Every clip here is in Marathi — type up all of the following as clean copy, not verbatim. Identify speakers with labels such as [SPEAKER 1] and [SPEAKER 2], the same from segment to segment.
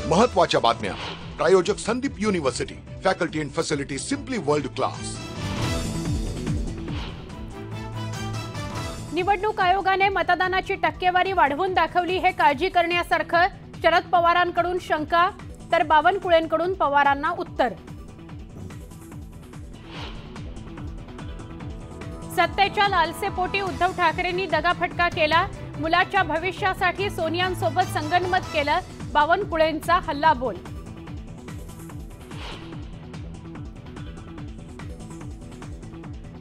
[SPEAKER 1] महत्त्वाच्या बातम्या प्रायोजक Sandeep university faculty and facility simply world class.
[SPEAKER 2] निवडणूक आयोगाने मतदानाची टक्केवारी वाढवून दाखवली हे काळजी करण्यासारखं। शरद पवारांकडून शंका तर बावनकुळेंकडून पवारांना उत्तर। सत्तेच्या लालसेपोटी उद्धव ठाकरेंनी दगाफटका केला। मुलाच्या भविष्यासाठी सोनियांसोबत संगनमत केलं। बावनकुळेंचा हल्लाबोल।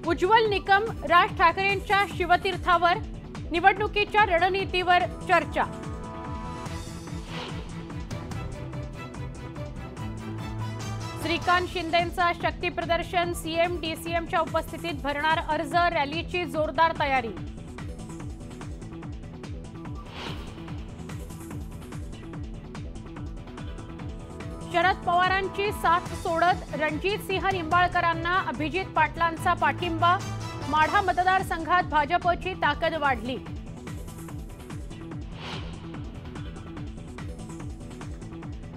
[SPEAKER 2] उज्ज्वल निकम राज ठाकरेंच्या शिवतीर्थावर। निवडणुकीच्या रणनीतीवर चर्चा। श्रीकांत शिंदेंचा शक्ती प्रदर्शन। सीएम डीसीएमच्या उपस्थितीत भरणार अर्ज। रॅलीची जोरदार तयारी। शरद पवारांची साथ सोडत रणजितसिंह निंबाळकरांना अभिजित पाटलांचा पाठिंबा। माढा मतदारसंघात भाजपची ताकद वाढली।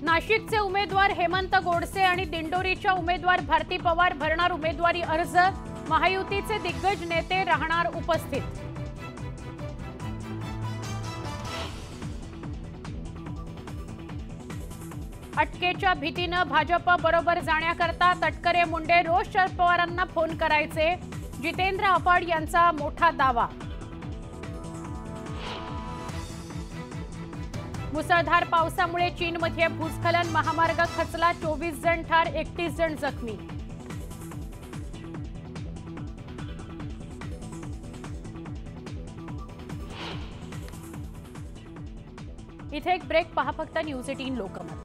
[SPEAKER 2] नाशिकचे उमेदवार हेमंत गोडसे आणि दिंडोरीच्या उमेदवार भारती पवार भरणार उमेदवारी अर्ज। महायुतीचे दिग्गज नेते राहणार उपस्थित। अटकेच्या भीतीने भाजप बरोबर जाण्याकरता तटकरे मुंडे रोज शरद पवारांना फोन करायचे। जितेंद्र आव्हाड यांचा मोठा दावा। मुसळधार पावसामुळे चीनमध्ये भूस्खलन। महामार्ग खचला। 24 जण ठार, 31 जण जखमी। इथे एक ब्रेक, पहा फक्त न्यूज 18 लोकमत।